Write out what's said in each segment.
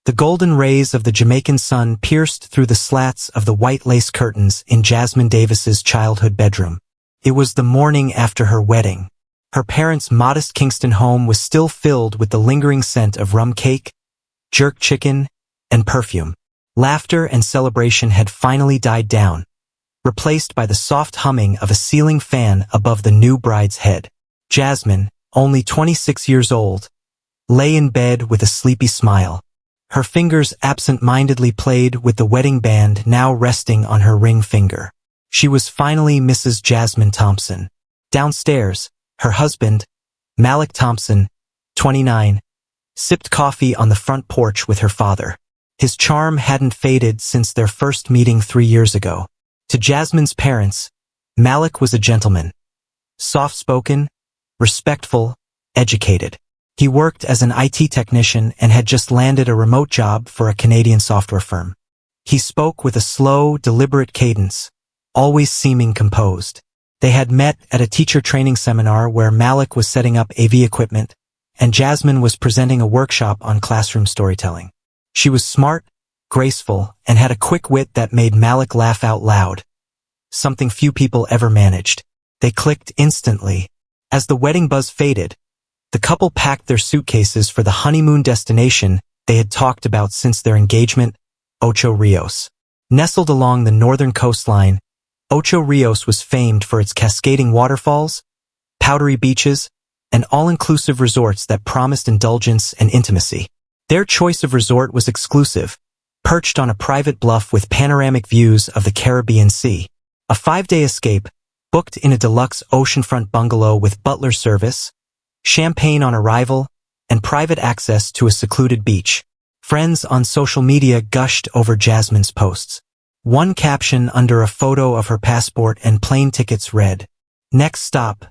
The golden rays of the Jamaican sun pierced through the slats of the white lace curtains in Jasmine Davis's childhood bedroom. It was the morning after her wedding. Her parents' modest Kingston home was still filled with the lingering scent of rum cake, jerk chicken, and perfume. Laughter and celebration had finally died down, replaced by the soft humming of a ceiling fan above the new bride's head. Jasmine, only 26 years old, lay in bed with a sleepy smile. Her fingers absent-mindedly played with the wedding band now resting on her ring finger. She was finally Mrs. Jasmine Thompson. Downstairs, her husband, Malik Thompson, 29, sipped coffee on the front porch with her father. His charm hadn't faded since their first meeting 3 years ago. To Jasmine's parents, Malik was a gentleman. Soft-spoken, respectful, educated. He worked as an IT technician and had just landed a remote job for a Canadian software firm. He spoke with a slow, deliberate cadence, always seeming composed. They had met at a teacher training seminar where Malik was setting up AV equipment, and Jasmine was presenting a workshop on classroom storytelling. She was smart, graceful, and had a quick wit that made Malik laugh out loud, something few people ever managed. They clicked instantly. As the wedding buzz faded, the couple packed their suitcases for the honeymoon destination they had talked about since their engagement, Ocho Rios. Nestled along the northern coastline, Ocho Rios was famed for its cascading waterfalls, powdery beaches, and all-inclusive resorts that promised indulgence and intimacy. Their choice of resort was exclusive, perched on a private bluff with panoramic views of the Caribbean Sea. A 5-day escape, booked in a deluxe oceanfront bungalow with butler service, champagne on arrival, and private access to a secluded beach. Friends on social media gushed over Jasmine's posts. One caption under a photo of her passport and plane tickets read, "Next stop,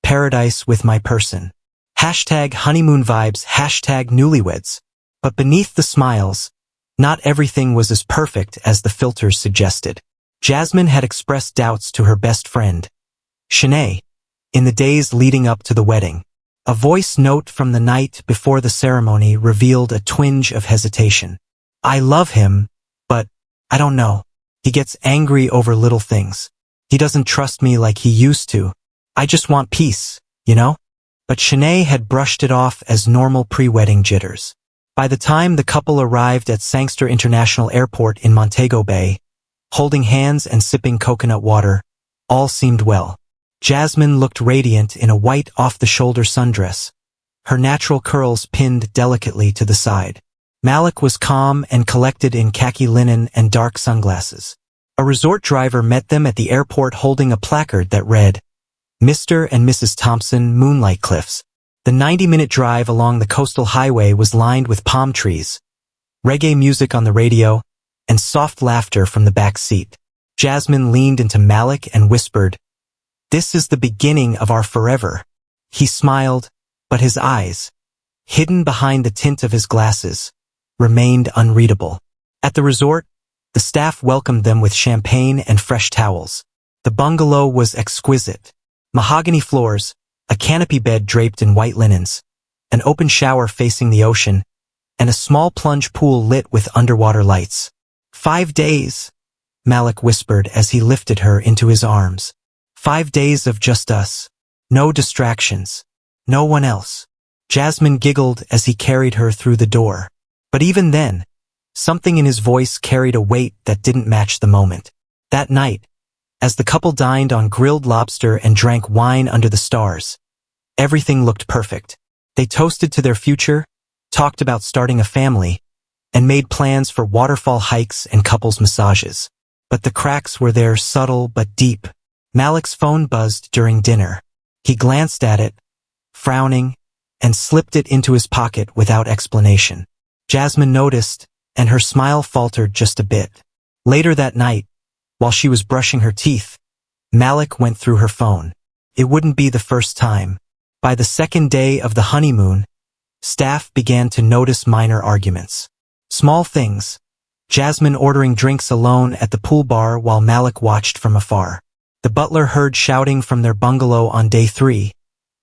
paradise with my person. #honeymoon vibes, #newlyweds." But beneath the smiles, not everything was as perfect as the filters suggested. Jasmine had expressed doubts to her best friend, Shanae, in the days leading up to the wedding. A voice note from the night before the ceremony revealed a twinge of hesitation. "I love him, but I don't know. He gets angry over little things. He doesn't trust me like he used to. I just want peace, you know?" But Shanae had brushed it off as normal pre-wedding jitters. By the time the couple arrived at Sangster International Airport in Montego Bay, holding hands and sipping coconut water, all seemed well. Jasmine looked radiant in a white off-the-shoulder sundress, her natural curls pinned delicately to the side. Malik was calm and collected in khaki linen and dark sunglasses. A resort driver met them at the airport holding a placard that read, "Mr. and Mrs. Thompson, Moonlight Cliffs." The 90-minute drive along the coastal highway was lined with palm trees, reggae music on the radio, and soft laughter from the back seat. Jasmine leaned into Malik and whispered, "This is the beginning of our forever." He smiled, but his eyes, hidden behind the tint of his glasses, remained unreadable. At the resort, the staff welcomed them with champagne and fresh towels. The bungalow was exquisite. Mahogany floors, a canopy bed draped in white linens, an open shower facing the ocean, and a small plunge pool lit with underwater lights. "5 days," Malik whispered as he lifted her into his arms. 5 days of just us. No distractions. No one else. Jasmine giggled as he carried her through the door. But even then, something in his voice carried a weight that didn't match the moment. That night, as the couple dined on grilled lobster and drank wine under the stars, everything looked perfect. They toasted to their future, talked about starting a family, and made plans for waterfall hikes and couples massages. But the cracks were there, subtle but deep. Malik's phone buzzed during dinner. He glanced at it, frowning, and slipped it into his pocket without explanation. Jasmine noticed, and her smile faltered just a bit. Later that night, while she was brushing her teeth, Malik went through her phone. It wouldn't be the first time. By the second day of the honeymoon, staff began to notice minor arguments. Small things. Jasmine ordering drinks alone at the pool bar while Malik watched from afar. The butler heard shouting from their bungalow on day 3,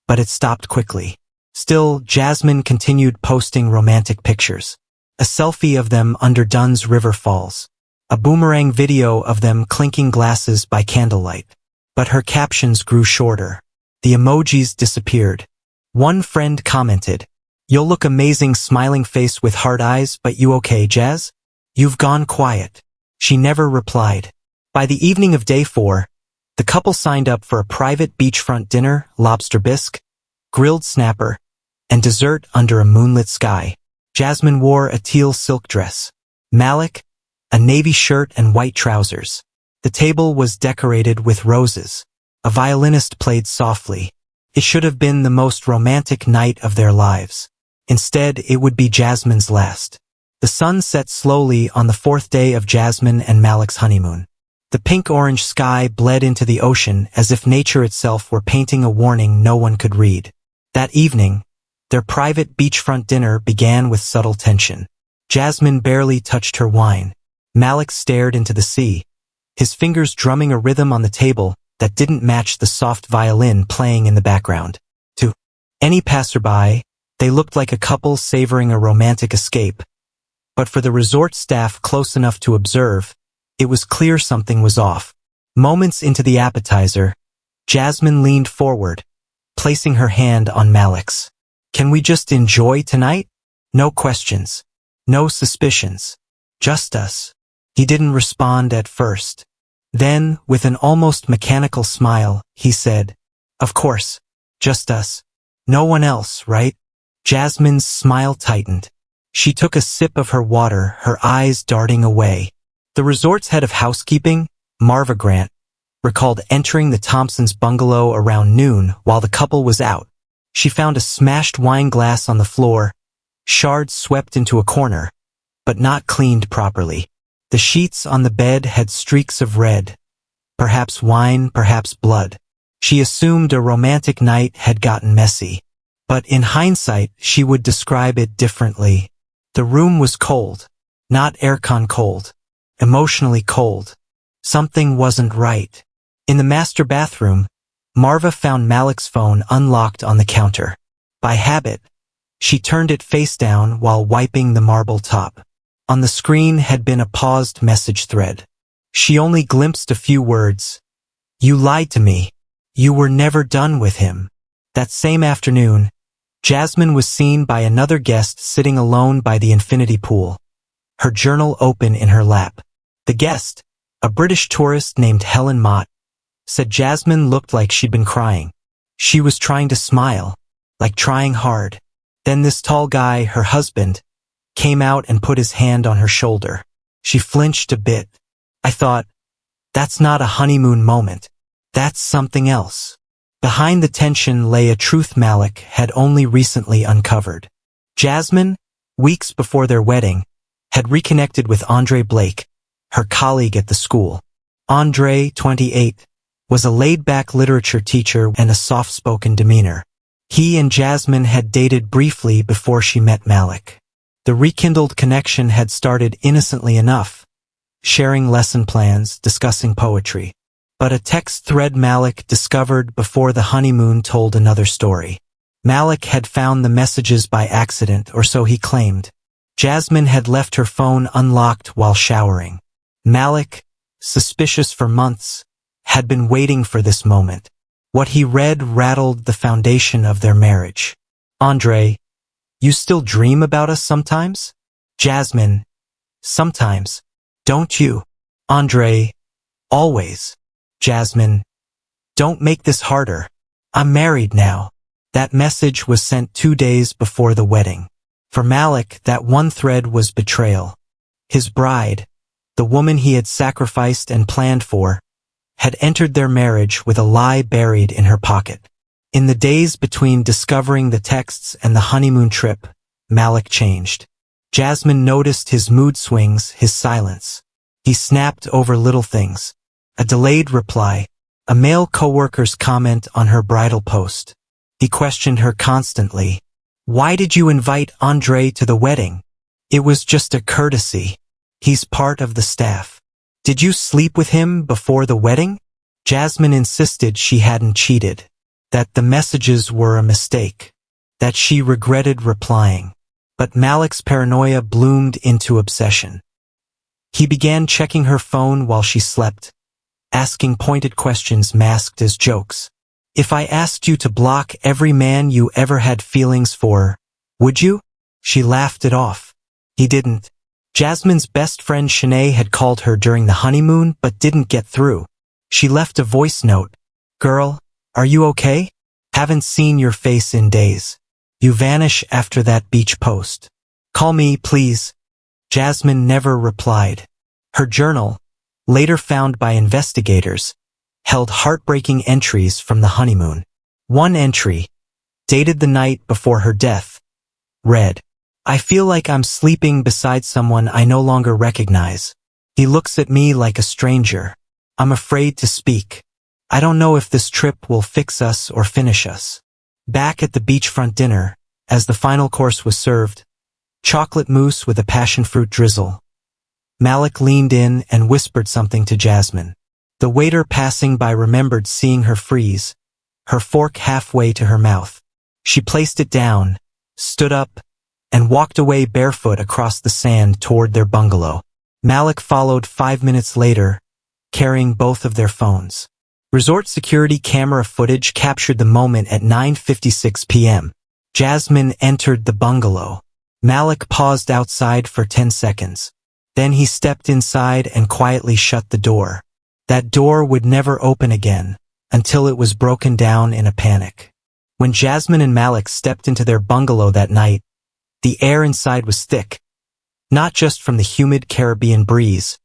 but it stopped quickly. Still, Jasmine continued posting romantic pictures. A selfie of them under Dunn's River Falls. A boomerang video of them clinking glasses by candlelight. But her captions grew shorter. The emojis disappeared. One friend commented, "You'll look amazing smiling face with heart eyes, but you okay, Jazz? You've gone quiet." She never replied. By the evening of day 4, the couple signed up for a private beachfront dinner, lobster bisque, grilled snapper, and dessert under a moonlit sky. Jasmine wore a teal silk dress. Malik, a navy shirt and white trousers. The table was decorated with roses. A violinist played softly. It should have been the most romantic night of their lives. Instead, it would be Jasmine's last. The sun set slowly on the 4th day of Jasmine and Malik's honeymoon. The pink-orange sky bled into the ocean as if nature itself were painting a warning no one could read. That evening, their private beachfront dinner began with subtle tension. Jasmine barely touched her wine. Malik stared into the sea, his fingers drumming a rhythm on the table that didn't match the soft violin playing in the background. To any passerby, they looked like a couple savoring a romantic escape. But for the resort staff close enough to observe, it was clear something was off. Moments into the appetizer, Jasmine leaned forward, placing her hand on Malik's. "Can we just enjoy tonight? No questions. No suspicions. Just us." He didn't respond at first. Then, with an almost mechanical smile, he said, "Of course. Just us. No one else, right?" Jasmine's smile tightened. She took a sip of her water, her eyes darting away. The resort's head of housekeeping, Marva Grant, recalled entering the Thompsons' bungalow around noon while the couple was out. She found a smashed wine glass on the floor, shards swept into a corner, but not cleaned properly. The sheets on the bed had streaks of red, perhaps wine, perhaps blood. She assumed a romantic night had gotten messy. But in hindsight, she would describe it differently. The room was cold, not aircon cold, emotionally cold. Something wasn't right. In the master bathroom, Marva found Malik's phone unlocked on the counter. By habit, she turned it face down while wiping the marble top. On the screen had been a paused message thread. She only glimpsed a few words. "You lied to me. You were never done with him." That same afternoon, Jasmine was seen by another guest sitting alone by the infinity pool, her journal open in her lap. The guest, a British tourist named Helen Mott, said Jasmine looked like she'd been crying. She was trying to smile, like trying hard. Then this tall guy, her husband, came out and put his hand on her shoulder. She flinched a bit. "I thought, that's not a honeymoon moment. That's something else." Behind the tension lay a truth Malik had only recently uncovered. Jasmine, weeks before their wedding, had reconnected with Andre Blake, her colleague at the school. Andre, 28, was a laid-back literature teacher and a soft-spoken demeanor. He and Jasmine had dated briefly before she met Malik. The rekindled connection had started innocently enough, sharing lesson plans, discussing poetry. But a text thread Malik discovered before the honeymoon told another story. Malik had found the messages by accident, or so he claimed. Jasmine had left her phone unlocked while showering. Malik, suspicious for months, had been waiting for this moment. What he read rattled the foundation of their marriage. "Andre, you still dream about us sometimes?" Jasmine, "Sometimes. Don't you?" Andre, "Always." Jasmine, "Don't make this harder. I'm married now." That message was sent 2 days before the wedding. For Malik, that one thread was betrayal. His bride, the woman he had sacrificed and planned for, had entered their marriage with a lie buried in her pocket. In the days between discovering the texts and the honeymoon trip, Malik changed. Jasmine noticed his mood swings, his silence. He snapped over little things. A delayed reply, a male coworker's comment on her bridal post. He questioned her constantly. "Why did you invite Andre to the wedding?" "It was just a courtesy. He's part of the staff." "Did you sleep with him before the wedding?" Jasmine insisted she hadn't cheated, that the messages were a mistake, that she regretted replying. But Malik's paranoia bloomed into obsession. He began checking her phone while she slept, asking pointed questions masked as jokes. "If I asked you to block every man you ever had feelings for, would you?" She laughed it off. He didn't. Jasmine's best friend Shanae had called her during the honeymoon but didn't get through. She left a voice note. "Girl, are you okay? Haven't seen your face in days. You vanish after that beach post. Call me, please." Jasmine never replied. Her journal, later found by investigators, held heartbreaking entries from the honeymoon. One entry, dated the night before her death, read, "I feel like I'm sleeping beside someone I no longer recognize. He looks at me like a stranger. I'm afraid to speak. I don't know if this trip will fix us or finish us." Back at the beachfront dinner, as the final course was served, chocolate mousse with a passion fruit drizzle, Malik leaned in and whispered something to Jasmine. The waiter passing by remembered seeing her freeze, her fork halfway to her mouth. She placed it down, stood up, and walked away barefoot across the sand toward their bungalow. Malik followed 5 minutes later, carrying both of their phones. Resort security camera footage captured the moment at 9:56 p.m. Jasmine entered the bungalow. Malik paused outside for 10 seconds. Then he stepped inside and quietly shut the door. That door would never open again, until it was broken down in a panic. When Jasmine and Malik stepped into their bungalow that night, the air inside was thick, not just from the humid Caribbean breeze,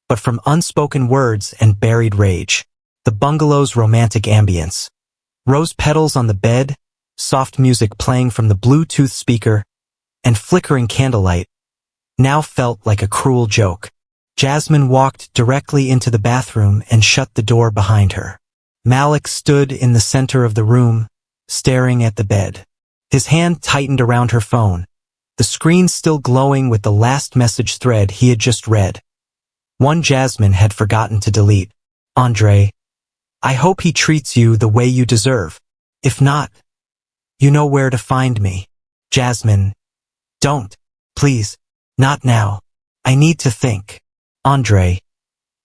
but from unspoken words and buried rage. The bungalow's romantic ambience. Rose petals on the bed, soft music playing from the Bluetooth speaker, and flickering candlelight, now felt like a cruel joke. Jasmine walked directly into the bathroom and shut the door behind her. Malik stood in the center of the room, staring at the bed. His hand tightened around her phone, the screen still glowing with the last message thread he had just read. One Jasmine had forgotten to delete. "Andre, I hope he treats you the way you deserve. If not, you know where to find me." "Jasmine, don't. Please. Not now. I need to think." "Andre,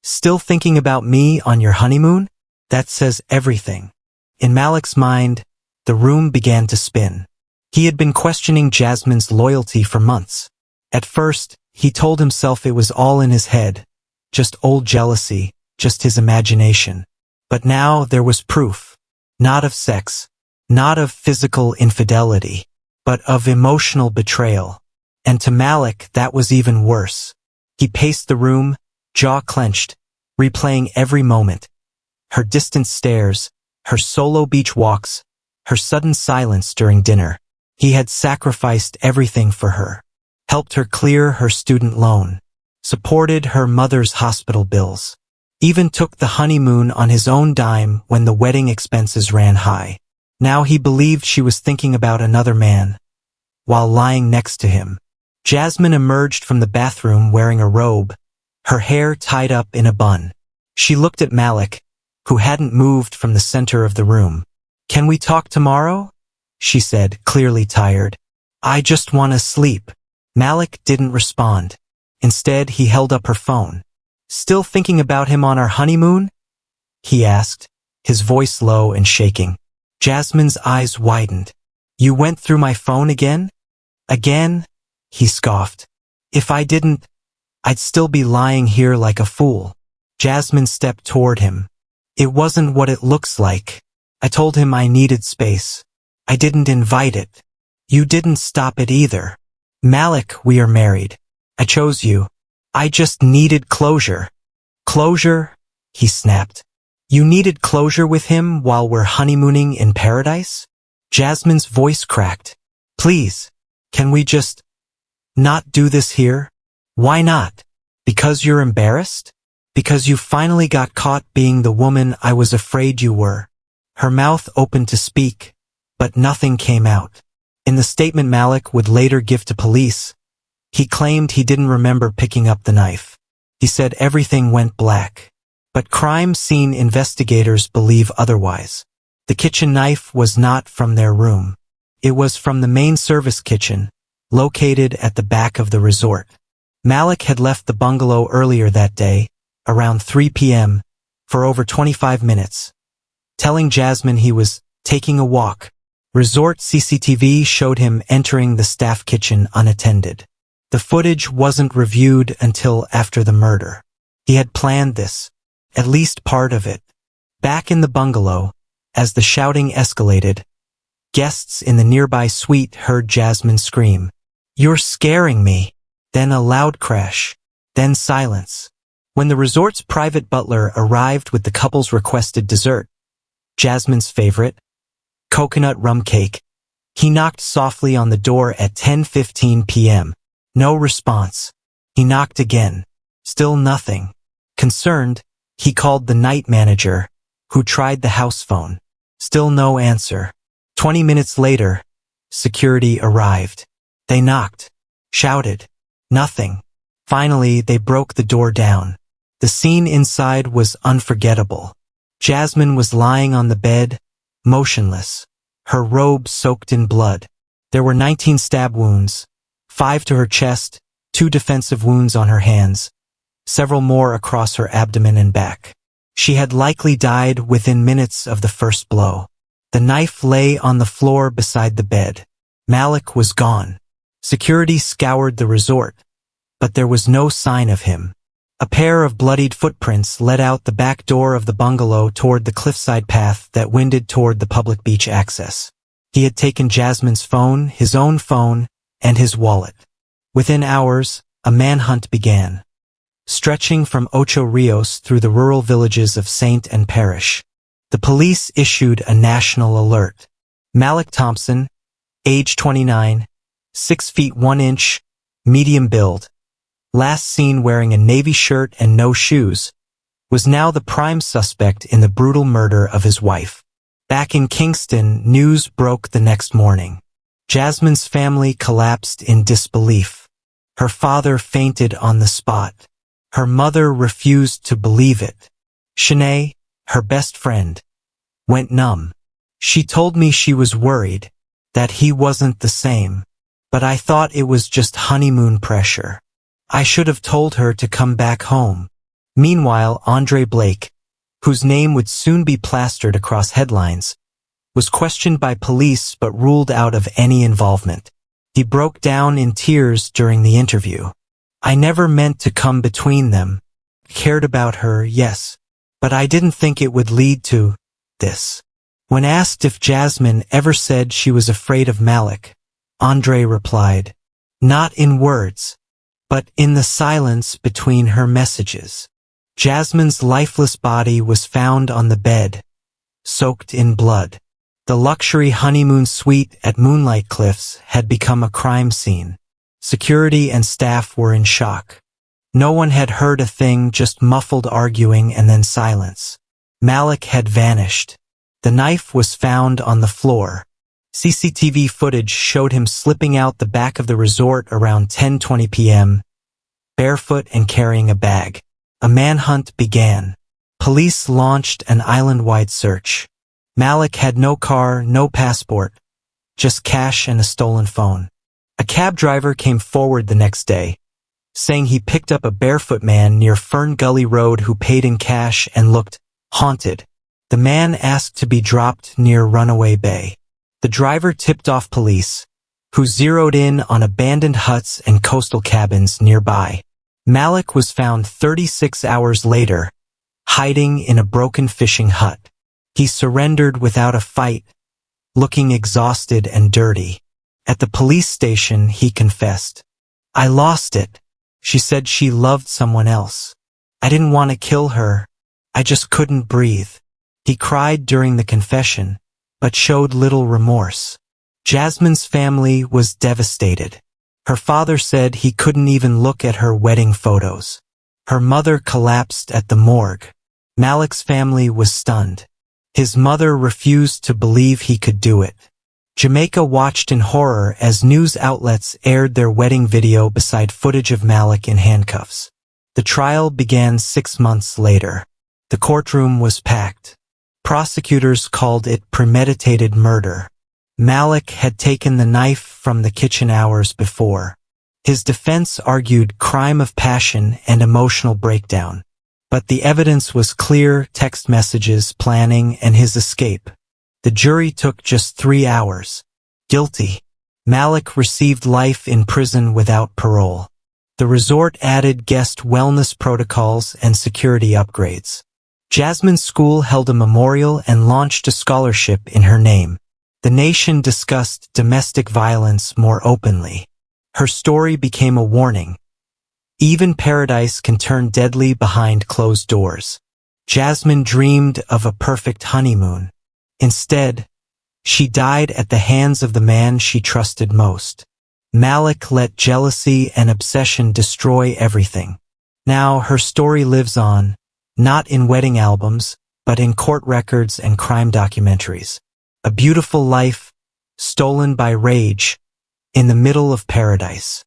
still thinking about me on your honeymoon? That says everything." In Malik's mind, the room began to spin. He had been questioning Jasmine's loyalty for months. At first, he told himself it was all in his head, just old jealousy, just his imagination. But now there was proof, not of sex, not of physical infidelity, but of emotional betrayal. And to Malik, that was even worse. He paced the room, jaw clenched, replaying every moment. Her distant stares, her solo beach walks, her sudden silence during dinner. He had sacrificed everything for her, helped her clear her student loan, supported her mother's hospital bills, even took the honeymoon on his own dime when the wedding expenses ran high. Now he believed she was thinking about another man, while lying next to him. Jasmine emerged from the bathroom wearing a robe, her hair tied up in a bun. She looked at Malik, who hadn't moved from the center of the room. "Can we talk tomorrow?" she said, clearly tired. "I just want to sleep." Malik didn't respond. Instead, he held up her phone. "Still thinking about him on our honeymoon?" he asked, his voice low and shaking. Jasmine's eyes widened. "You went through my phone again?" "Again?" he scoffed. "If I didn't, I'd still be lying here like a fool." Jasmine stepped toward him. "It wasn't what it looks like. I told him I needed space. I didn't invite it. You didn't stop it either. Malik, we are married. I chose you. I just needed closure." "Closure?" he snapped. "You needed closure with him while we're honeymooning in paradise?" Jasmine's voice cracked. "Please, can we just not do this here?" "Why not? Because you're embarrassed? Because you finally got caught being the woman I was afraid you were?" Her mouth opened to speak, but nothing came out. In the statement Malik would later give to police, he claimed he didn't remember picking up the knife. He said everything went black. But crime scene investigators believe otherwise. The kitchen knife was not from their room. It was from the main service kitchen, located at the back of the resort. Malik had left the bungalow earlier that day, around 3 p.m., for over 25 minutes, telling Jasmine he was taking a walk. Resort CCTV showed him entering the staff kitchen unattended. The footage wasn't reviewed until after the murder. He had planned this, at least part of it. Back in the bungalow, as the shouting escalated, guests in the nearby suite heard Jasmine scream, "You're scaring me!" Then a loud crash, then silence. When the resort's private butler arrived with the couple's requested dessert, Jasmine's favorite, coconut rum cake, he knocked softly on the door at 10:15 p.m. No response. He knocked again. Still nothing. Concerned, he called the night manager, who tried the house phone. Still no answer. 20 minutes later, security arrived. They knocked, shouted. Nothing. Finally, they broke the door down. The scene inside was unforgettable. Jasmine was lying on the bed, motionless, her robe soaked in blood. There were 19 stab wounds, 5 to her chest, 2 defensive wounds on her hands, several more across her abdomen and back. She had likely died within minutes of the first blow. The knife lay on the floor beside the bed. Malik was gone. Security scoured the resort, but there was no sign of him. A pair of bloodied footprints led out the back door of the bungalow toward the cliffside path that winded toward the public beach access. He had taken Jasmine's phone, his own phone, and his wallet. Within hours, a manhunt began, stretching from Ocho Rios through the rural villages of Saint and Parish. The police issued a national alert. Malik Thompson, age 29, 6 feet 1 inch, medium build, last seen wearing a navy shirt and no shoes, was now the prime suspect in the brutal murder of his wife. Back in Kingston, news broke the next morning. Jasmine's family collapsed in disbelief. Her father fainted on the spot. Her mother refused to believe it. Shanae, her best friend, went numb. She told me she was worried, that he wasn't the same. But I thought it was just honeymoon pressure. I should have told her to come back home. Meanwhile, Andre Blake, whose name would soon be plastered across headlines, was questioned by police but ruled out of any involvement. He broke down in tears during the interview. "I never meant to come between them. Cared about her, yes. But I didn't think it would lead to this." When asked if Jasmine ever said she was afraid of Malik, Andre replied, "Not in words, but in the silence between her messages." Jasmine's lifeless body was found on the bed, soaked in blood. The luxury honeymoon suite at Moonlight Cliffs had become a crime scene. Security and staff were in shock. No one had heard a thing, just muffled arguing and then silence. Malik had vanished. The knife was found on the floor. CCTV footage showed him slipping out the back of the resort around 10:20 p.m., barefoot and carrying a bag. A manhunt began. Police launched an island-wide search. Malik had no car, no passport, just cash and a stolen phone. A cab driver came forward the next day, saying he picked up a barefoot man near Fern Gully Road who paid in cash and looked haunted. The man asked to be dropped near Runaway Bay. The driver tipped off police, who zeroed in on abandoned huts and coastal cabins nearby. Malik was found 36 hours later, hiding in a broken fishing hut. He surrendered without a fight, looking exhausted and dirty. At the police station, he confessed, "I lost it. She said she loved someone else. I didn't want to kill her. I just couldn't breathe." He cried during the confession, but showed little remorse. Jasmine's family was devastated. Her father said he couldn't even look at her wedding photos. Her mother collapsed at the morgue. Malik's family was stunned. His mother refused to believe he could do it. Jamaica watched in horror as news outlets aired their wedding video beside footage of Malik in handcuffs. The trial began 6 months later. The courtroom was packed. Prosecutors called it premeditated murder. Malik had taken the knife from the kitchen hours before. His defense argued crime of passion and emotional breakdown. But the evidence was clear: text messages, planning, and his escape. The jury took just 3 hours. Guilty. Malik received life in prison without parole. The resort added guest wellness protocols and security upgrades. Jasmine's school held a memorial and launched a scholarship in her name. The nation discussed domestic violence more openly. Her story became a warning. Even paradise can turn deadly behind closed doors. Jasmine dreamed of a perfect honeymoon. Instead, she died at the hands of the man she trusted most. Malik let jealousy and obsession destroy everything. Now her story lives on, not in wedding albums, but in court records and crime documentaries. A beautiful life, stolen by rage, in the middle of paradise.